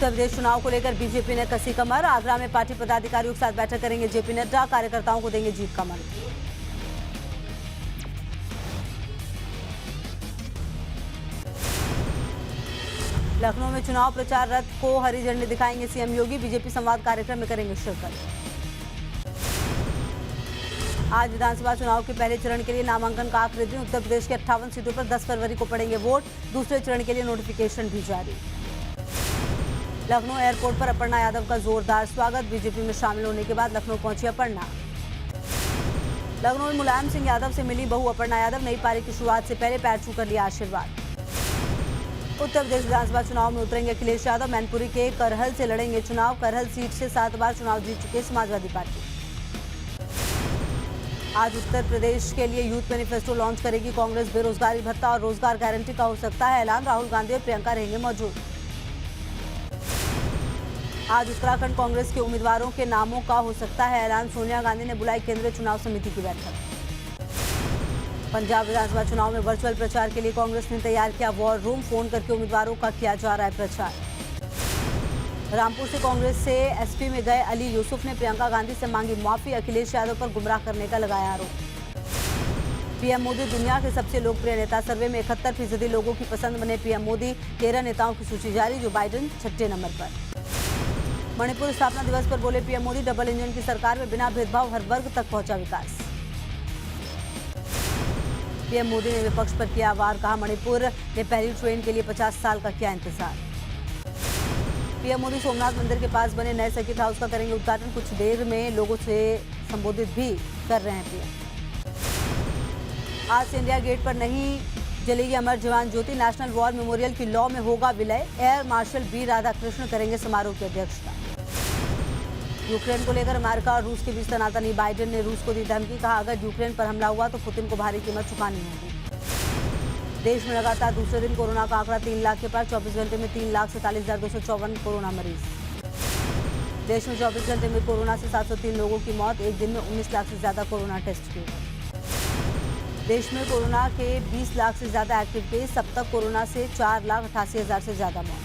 उत्तर प्रदेश चुनाव को लेकर बीजेपी ने कसी कमर। आगरा में पार्टी पदाधिकारियों के साथ बैठक करेंगे जेपी नड्डा। कार्यकर्ताओं को देंगे जीत का मंत्र। लखनऊ में चुनाव प्रचार रथ को हरी झंडी दिखाएंगे सीएम योगी। बीजेपी संवाद कार्यक्रम में करेंगे शिरकत। आज विधानसभा चुनाव के पहले चरण के लिए नामांकन का आखिरी दिन। उत्तर प्रदेश के 58 सीटों पर 10 फरवरी को पड़ेंगे वोट। दूसरे चरण के लिए नोटिफिकेशन भी जारी। लखनऊ एयरपोर्ट पर अपर्णा यादव का जोरदार स्वागत। बीजेपी में शामिल होने के बाद लखनऊ पहुंची अपर्णा। लखनऊ में मुलायम सिंह यादव से मिली बहू अपर्णा यादव। नई पारी की शुरुआत से पहले पैर छू कर लिया आशीर्वाद। उत्तर प्रदेश विधानसभा चुनाव में उतरेंगे अखिलेश यादव। मैनपुरी के करहल से लड़ेंगे चुनाव। करहल सीट से 7 बार चुनाव जीत चुके समाजवादी पार्टी। आज उत्तर प्रदेश के लिए यूथ मैनिफेस्टो लॉन्च करेगी कांग्रेस। बेरोजगारी भत्ता और रोजगार गारंटी का हो सकता है ऐलान। राहुल गांधी और प्रियंका रहेंगे मौजूद। आज उत्तराखंड कांग्रेस के उम्मीदवारों के नामों का हो सकता है ऐलान। सोनिया गांधी ने बुलाई केंद्रीय चुनाव समिति की बैठक। पंजाब विधानसभा चुनाव में वर्चुअल प्रचार के लिए कांग्रेस ने तैयार किया वॉर रूम। फोन करके उम्मीदवारों का किया जा रहा है प्रचार। रामपुर से कांग्रेस से एसपी में गए अली यूसुफ ने प्रियंका गांधी से मांगी माफी। अखिलेश यादव पर गुमराह करने का लगाया आरोप। पीएम मोदी दुनिया के सबसे लोकप्रिय नेता। सर्वे में 71% लोगों की पसंद बने पीएम मोदी। 13 नेताओं की सूची जारी। जो बाइडेन 6ठे नंबर पर। मणिपुर स्थापना दिवस पर बोले पीएम मोदी, डबल इंजन की सरकार में बिना भेदभाव हर वर्ग तक पहुंचा विकास। पीएम मोदी ने विपक्ष पर किया वार। कहा मणिपुर ने पहली ट्रेन के लिए 50 साल का किया इंतजार। पीएम मोदी सोमनाथ मंदिर के पास बने नए सर्किट हाउस का करेंगे उद्घाटन। कुछ देर में लोगों से संबोधित भी कर रहे हैं पीएम। आज से इंडिया गेट पर नहीं जलेगी अमर जवान ज्योति। नेशनल वॉर मेमोरियल की लॉ में होगा विलय। एयर मार्शल बी राधाकृष्ण करेंगे समारोह की अध्यक्षता। यूक्रेन को लेकर अमेरिका और रूस के बीच तनातनी। बाइडेन ने रूस को दी धमकी। कहा अगर यूक्रेन पर हमला हुआ तो पुतिन को भारी कीमत चुकानी होगी। देश में लगातार दूसरे दिन कोरोना का आंकड़ा 3 लाख के पार। 24 घंटे में 3,47,254 कोरोना मरीज। देश में 24 घंटे में कोरोना से 703 लोगों की मौत। एक दिन में 19 लाख से ज्यादा कोरोना टेस्ट किए गए। देश में कोरोना के 20 लाख से ज्यादा एक्टिव केस। अब तक कोरोना से 4,88,000 से ज्यादा मौत।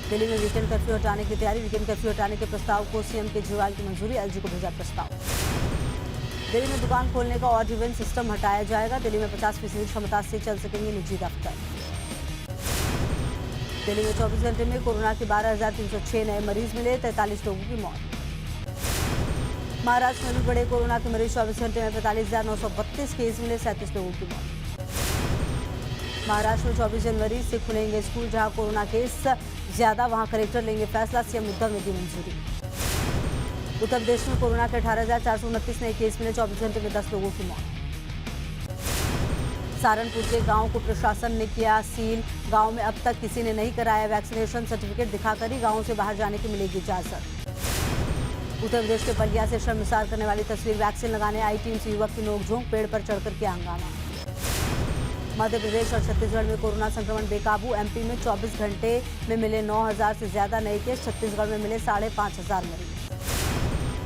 दिल्ली में वीकेंड कर्फ्यू हटाने की तैयारी। वीकेंड कर्फ्यू हटाने के प्रस्ताव को सीएम केजरीवाल की मंजूरी। एलजी को भेजा प्रस्ताव। दिल्ली में दुकान खोलने का ऑड इवन सिस्टम हटाया जाएगा। दिल्ली में 50% क्षमता से चल सकेंगे निजी दफ्तर। दिल्ली में 24 घंटे में कोरोना के 12,306 नए मरीज मिले। 43 लोगों की मौत। महाराष्ट्र में भी बड़े कोरोना के मरीज। 24 घंटे में 45,932 केस मिले। 37 लोगों की मौत। महाराष्ट्र में 24 जनवरी से खुलेंगे स्कूल। जहां कोरोना केस ज्यादा वहां कलेक्टर लेंगे फैसला। सीएम उद्धव ने दी मंजूरी। उत्तर प्रदेश में कोरोना के 18,429 नए केस मिले। 24 घंटे में 10 लोगों की मौत। सहारनपुर के गांव को प्रशासन ने किया सील। गांव में अब तक किसी ने नहीं कराया वैक्सीनेशन। सर्टिफिकेट दिखाकर ही गांव से बाहर जाने की मिलेगी इजाजत। उत्तर प्रदेश के बलिया से शर्मसार करने वाली तस्वीर। वैक्सीन लगाने आई टीम से युवक की नोकझोंक। पेड़ पर चढ़कर किया हंगामा। मध्य प्रदेश और छत्तीसगढ़ में कोरोना संक्रमण बेकाबू। एमपी में 24 घंटे में मिले 9,000 से ज्यादा नए केस। छत्तीसगढ़ में मिले 5,500 मरीज।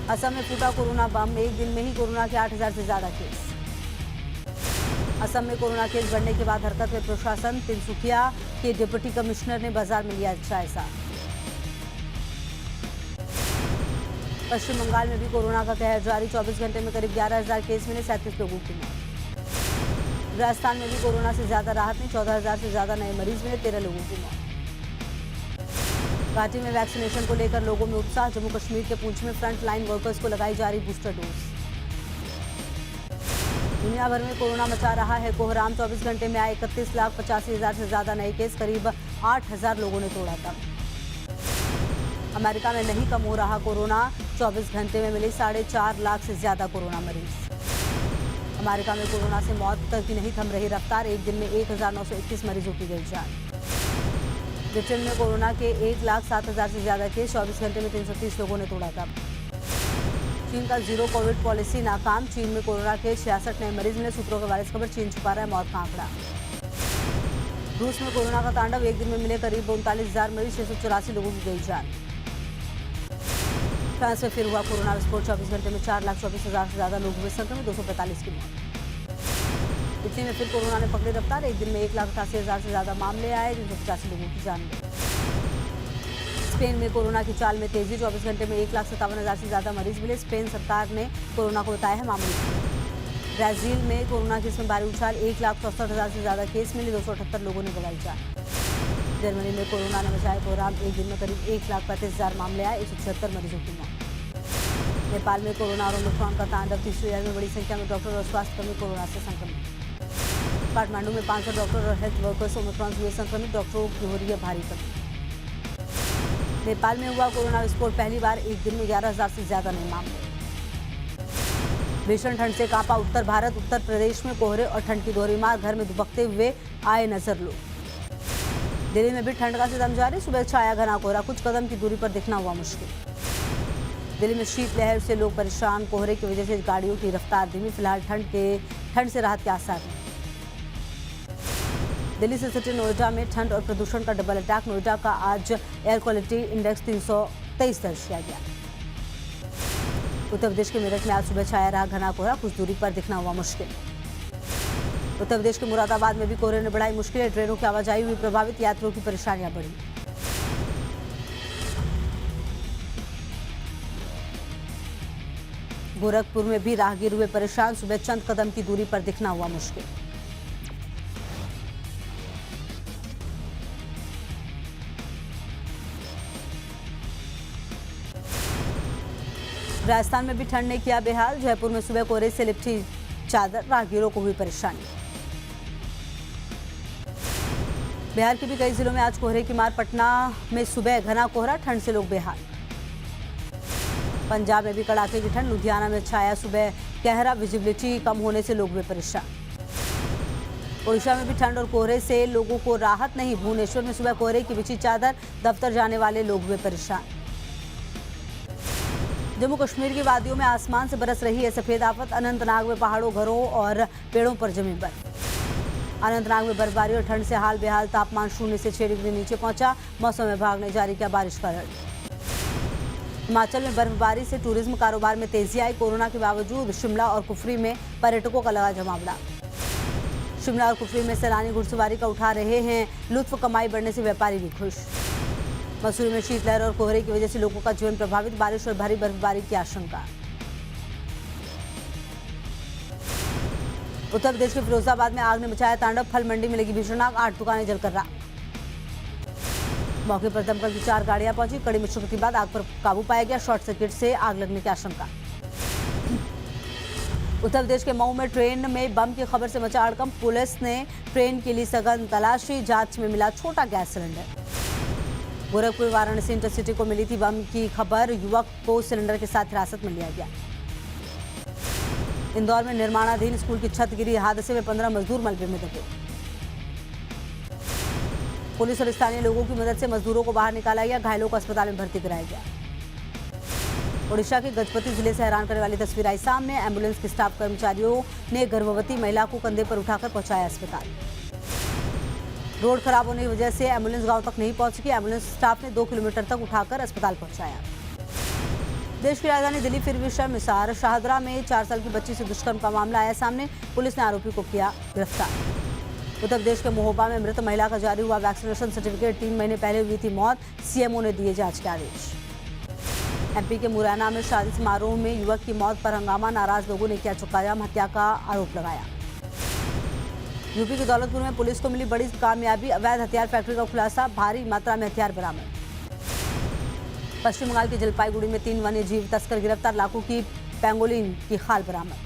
असम में फूटा कोरोना बम। एक दिन में ही कोरोना के 8,000 से ज्यादा केस। असम में कोरोना केस बढ़ने के बाद हरकत में प्रशासन। तिनसुकिया के डिप्टी कमिश्नर ने बाजार में लिया जायजा। पश्चिम बंगाल में भी कोरोना का कहर जारी। 24 घंटे में करीब 11,000 केस मिले। 37 लोगों की मौत। राजस्थान में भी कोरोना से ज्यादा राहत नहीं। 14,000 से ज्यादा नए मरीज मिले। 13 लोगों की मौत। घाटी में वैक्सीनेशन को लेकर लोगों में उत्साह। जम्मू कश्मीर के पुंछ में फ्रंट लाइन वर्कर्स को लगाई जा रही बूस्टर डोज। दुनिया भर में कोरोना मचा रहा है कोहराम। 24 घंटे में आए 31,85,000 से ज्यादा नए केस। करीब 8,000 लोगों ने तोड़ा दम। अमेरिका में नहीं कम हो रहा कोरोना। 24 घंटे में मिले 4.5 लाख से ज्यादा कोरोना मरीज। अमेरिका में कोरोना से मौत तक की नहीं थम रही रफ्तार। एक दिन में 1,921 मरीजों की गई जान। ब्रिटेन में कोरोना के 1,07,000 से ज्यादा केस। 24 घंटे में 330 लोगों ने तोड़ा दम। चीन का जीरो कोविड पॉलिसी नाकाम। चीन में कोरोना के 66 नए मरीज मिले। सूत्रों के वारिस खबर। चीन छुपा रहा है मौत का आंकड़ा। रूस में कोरोना का तांडव। एक दिन में मिले करीब 39,000 मरीज। 684 लोगों की गई जान। फ्रांस में फिर हुआ कोरोना विस्फोट। 24 घंटे में 4,24,000 से ज्यादा लोग हुए संक्रमित। 245 की मौत। इतने में फिर कोरोना ने पकड़ी रफ्तार। एक दिन में 1,88,000 से ज्यादा मामले आए, 385 लोगों की जान गई। स्पेन में कोरोना की चाल में तेजी, 24 घंटे में 1,57,000 से ज्यादा मरीज मिले। स्पेन सरकार ने कोरोना को बताया है मामूली। ब्राजील में कोरोना केस में भारी उछाल, 1,64,000 से ज्यादा केस मिले, 278 लोगों ने गंवाई जान। जर्मनी में कोरोना ने मचाया कोहराम, एक दिन में करीब 1,35,000 मामले आए, 176 मरीजों की मौत। नेपाल में कोरोना और ओमिक्रॉन का तांडव, तीसरी लहर में बड़ी संख्या में डॉक्टर और स्वास्थ्यकर्मी कोरोना से संक्रमित। काठमांडू में 500 डॉक्टर और हेल्थ वर्कर्स ओमिक्रॉन से हुए संक्रमित, डॉक्टरों की हो रही है भारी कमी। नेपाल में हुआ कोरोना विस्फोट, पहली बार एक दिन में 11,000 से ज्यादा नए मामले। भीषण ठंड से कांपा उत्तर भारत, उत्तर प्रदेश में कोहरे और ठंड की दोहरी मार, घर में दुबकते हुए आए नजर लोग। दिल्ली में भी ठंड का सितम जारी, सुबह छाया घना कोहरा, कुछ कदम की दूरी पर दिखना हुआ मुश्किल। दिल्ली में शीतलहर से लोग परेशान, कोहरे की वजह से गाड़ियों की रफ्तार धीमी, फिलहाल ठंड से राहत के आसार नहीं। दिल्ली से सिटी नोएडा में ठंड और प्रदूषण का डबल अटैक, नोएडा का आज एयर क्वालिटी इंडेक्स 323 दर्ज किया गया। उत्तर प्रदेश के मेरठ में आज सुबह छाया रहा घना कोहरा, कुछ दूरी पर दिखना हुआ मुश्किल। उत्तर प्रदेश के मुरादाबाद में भी कोहरे ने बढ़ाई मुश्किलें, ट्रेनों की आवाजाही हुई प्रभावित, यात्रियों की परेशानियां बढ़ी। गोरखपुर में भी राहगीर हुए परेशान, सुबह चंद कदम की दूरी पर दिखना हुआ मुश्किल। राजस्थान में भी ठंड ने किया बेहाल, जयपुर में सुबह कोहरे से लिपटी चादर, राहगीरों को हुई परेशानी। बिहार के भी कई जिलों में आज कोहरे की मार, पटना में सुबह घना कोहरा, ठंड से लोग बेहाल। पंजाब में भी कड़ाके की ठंड, लुधियाना में छाया सुबह कहरा, विजिबिलिटी कम होने से लोग हुए परेशान। ओडिशा में भी ठंड और कोहरे से लोगों को राहत नहीं, भुवनेश्वर में सुबह कोहरे की बिछी चादर, दफ्तर जाने वाले लोग हुए परेशान। जम्मू कश्मीर की वादियों में आसमान से बरस रही है सफेद आफत, अनंतनाग में पहाड़ों, घरों और पेड़ों पर जमी बर्फ। अनंतनाग में बर्फबारी और ठंड से हाल बेहाल, तापमान 0 से 6 डिग्री नीचे पहुंचा, मौसम विभाग ने जारी किया बारिश का अलर्ट। हिमाचल में बर्फबारी से टूरिज्म कारोबार में तेजी आई, कोरोना के बावजूद शिमला और कुफरी में पर्यटकों का लगा जमावड़ा। शिमला और कुफरी में सैलानी घुड़सवारी का उठा रहे हैं लुत्फ, कमाई बढ़ने से व्यापारी भी खुश। मसूरी में शीतलहर और कोहरे की वजह से लोगों का जीवन प्रभावित, बारिश और भारी बर्फबारी की आशंका। उत्तर प्रदेश के फिरोजाबाद में आग ने मचाया तांडव, फल मंडी में लगी भीषण आग, 8 दुकानें जलकर राख। मौके पर दमकल की 4 गाड़ियां पहुंची, कड़ी मुश्किल के बाद आग पर काबू पाया गया, शॉर्ट सर्किट से आग लगने की आशंका। उत्तर प्रदेश के मऊ में ट्रेन में बम की खबर से मचा हड़कंप, पुलिस ने ट्रेन के लिए सघन तलाशी, जांच में मिला छोटा gas cylinder. Gorakhpur Varanasi intercity को मिली थी बम की खबर, युवक को सिलेंडर के साथ हिरासत में लिया गया। इंदौर में निर्माणाधीन स्कूल की छत गिरी, हादसे में 15 मजदूर मलबे में दबे। पुलिस और स्थानीय लोगों की मदद से मजदूरों को बाहर निकाला गया, घायलों को अस्पताल में भर्ती कराया गया। ओडिशा के गजपति जिले से हैरान करने वाली तस्वीर आई सामने, एम्बुलेंस के स्टाफ कर्मचारियों ने गर्भवती महिला को कंधे पर उठाकर पहुंचाया अस्पताल। रोड खराब होने की वजह से एम्बुलेंस गांव तक नहीं पहुंच सकी, एम्बुलेंस स्टाफ ने 2 किलोमीटर तक उठाकर अस्पताल पहुंचाया। देश की राजधानी दिल्ली फिर भी शर्मसार, शाहदरा में 4 साल की बच्ची से दुष्कर्म का मामला आया सामने, पुलिस ने आरोपी को किया गिरफ्तार। उत्तर प्रदेश के महोबा में मृत महिला का जारी हुआ वैक्सीनेशन सर्टिफिकेट, 3 महीने पहले हुई थी मौत, सीएमओ ने दिए जांच के आदेश। एमपी के मुरैना में शादी समारोह में युवक की मौत पर हंगामा, नाराज लोगों ने किया चौकाजाम, हत्या का आरोप लगाया। यूपी के दौलतपुर में पुलिस को मिली बड़ी कामयाबी, अवैध हथियार फैक्ट्री का खुलासा, भारी मात्रा में हथियार बरामद। पश्चिम बंगाल के जलपाईगुड़ी में 3 वन्य जीव तस्कर गिरफ्तार, लाखों की पेंगोलिन की खाल बरामद।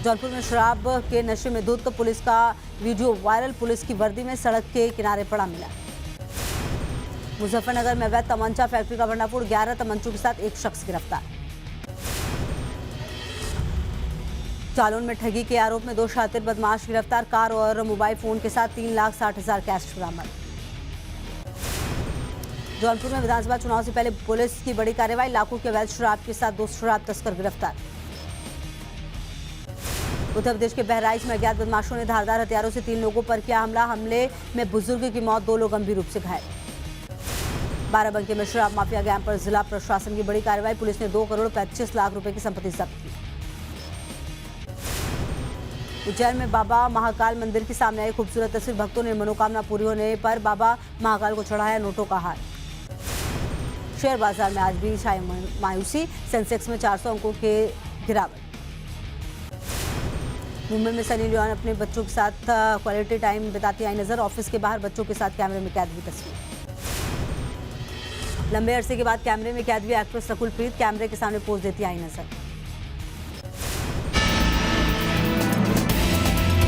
जौनपुर में शराब के नशे में धुत, पुलिस का वीडियो वायरल, पुलिस की वर्दी में सड़क के किनारे पड़ा मिला। मुजफ्फरनगर में अवैध तमंचा फैक्ट्री का भंडाफोड़, 11 तमंचों के साथ एक शख्स गिरफ्तार। जालौन में ठगी के आरोप में 2 शातिर बदमाश गिरफ्तार, कार और मोबाइल फोन के साथ 3,60,000 कैश बरामद। जौनपुर में विधानसभा चुनाव से पहले पुलिस की बड़ी कार्रवाई, लाखों के अवैध शराब के साथ 2 शराब तस्कर गिरफ्तार। उत्तर प्रदेश के बहराइच में अज्ञात बदमाशों ने धारदार हथियारों से 3 लोगों पर किया हमला, हमले में बुजुर्ग की मौत, 2 लोग गंभीर रूप से घायल। बाराबंकी में शराब माफिया गैंग पर जिला प्रशासन की बड़ी कार्रवाई, पुलिस ने 2 करोड़ 25 लाख रुपए की संपत्ति जब्त की। उज्जैन में बाबा महाकाल मंदिर के सामने आई खूबसूरत तस्वीर। भक्तों ने मनोकामना पूरी होने पर बाबा महाकाल को चढ़ाया नोटों का हार। शेयर बाजार में आज भी छाई मायूसी, सेंसेक्स में 400 अंकों के गिरावट। मुंबई में सनी लियोन अपने बच्चों के साथ क्वालिटी टाइम बिताती आई नजर। ऑफिस के बाहर बच्चों के साथ कैमरे में कैद हुई तस्वीर। लंबे अरसे के बाद कैमरे में कैद हुई एक्ट्रेस रकुल प्रीत कैमरे के सामने पोज देती आई नजर।